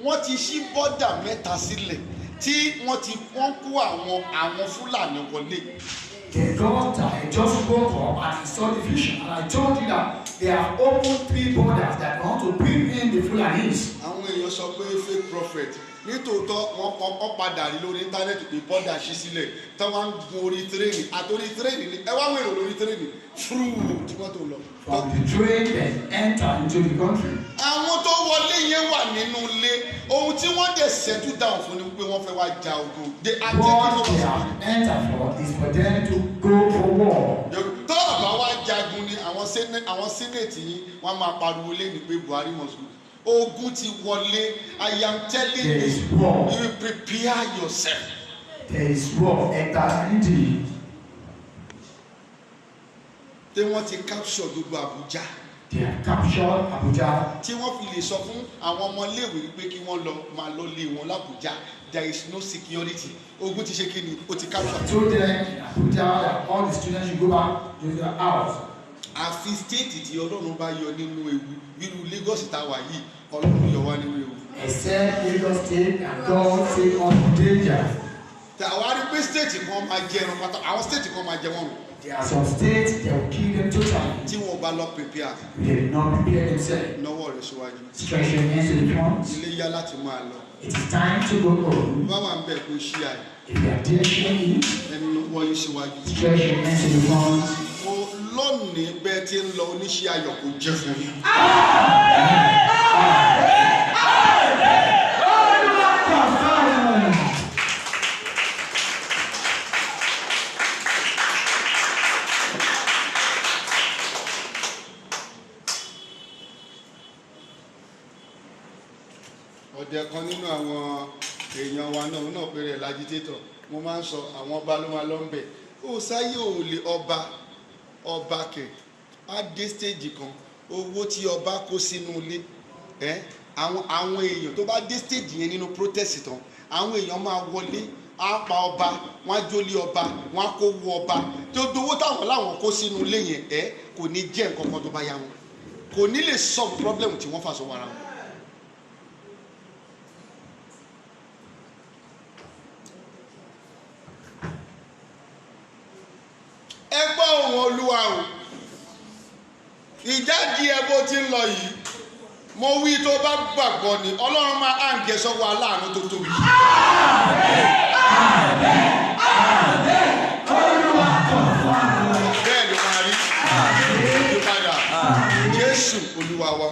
wọ́n ti ṣí bọ́dà mẹ́ta sílẹ̀ tí wọ́n kó àwọn Fúlàní wọlé. The God I just woke up and saw the vision, and I told you that they have opened 3 borders that want to bring in the Fulanis. àwọn èèyàn sọ pé fake prophet nítòótọ́ wọ́n padà rí lórí íńtánẹ́ẹ̀tì pé bọ́dà ṣí sílẹ̀ tí wọ́n ń gun orí tírẹ́ẹ̀nì àtòrí tírẹ́ẹ̀nì ni ẹ wá wèrò lórí tírẹ́ẹ̀nì fúrúù tí wọ́n tó lọ. From the train then enter into the country. àwọn tó wọlé yẹn wà nínú ilé ohun tí wọ́n dẹ̀ settle down fún ni pé wọ́n fẹ́ wá ja ogun. What they have entered for is for them to go for war. tó bá wá jagun ni àwọn senate yìí wọ́n máa pariwo lé ní pé Buhari must go. Ogun ti wọlé. I am telling you, you prepare yourself. There is war enter indeed. Tí wọ́n ti capture gbogbo Abuja. They have captured Abuja. Tí wọ́n fi lè sọ fún àwọn ọmọléèwé pé kí wọ́n máa lọ lé wọn l'Abuja. There is no security. Ogun ti ṣe kí ni? O ti capture. Told them in Abuja that all the students should go back to their house. Àfi stéètì tí Ọlọ́run bá yọ nínú ewu irú Lagos táwa yìí Ọlọ́run yọ wá nínú ewu. Except Lagos State and God save us from danger. Tàwa rí pé stéètì kan máa jẹ ẹran pátá àwọn stéètì kan máa jẹ wọn. There are some states that will kill them totally. Tí wọn bá lọ prepare. They did not prepare themselves. Nọwọ́ rẹ̀ síwájú. Stretch your hands to the front. Ilé yá láti máa lọ. It is time to go home. Bá wà ń bẹ̀ kó ṣí àyè. If you are there sharing, Ẹnu wọ́n yín síwájú. stretch your hands to the front. Mo lónìí bẹ́ẹ̀ tí ń lọ oníṣẹ́ ayọ̀ kò jẹ́ fún mi. Ọ̀dẹ̀ kan nínú àwọn èèyàn wa náà péré lájítétọ̀ mo máa ń sọ àwọn ọba ló máa lọ ń bẹ̀ ó sáyé ò lè ọba kẹ̀ á dé stage kan owó tí ọba kó sínú ilé àwọn èèyàn tó bá dé stage yẹn nínú protest tán àwọn èèyàn máa wọlé á pa ọba wọn á jólé ọba wọn á kó wọ ọba tó dowó táwọn láwọn kó sínú ilé yẹn kò ní jẹ́ nǹkan kan tó bá yá wọn kò ní lè solve problem tí wọ́n fà sọ́wọ́ ara wọn. ẹ gbọ́ ohùn Olúwa o ìjáde ẹ bó ti ń lọ yìí mo wí tó bá gbàgbọ́ ni Ọlọ́run máa hàǹgẹ̀ sọ́wọ́ aláàánú tó tóbi. Olúwa kọ̀ fún àwọn. Bẹ́ẹ̀ ló máa rí. Ìpadà Jésù Olúwa wa.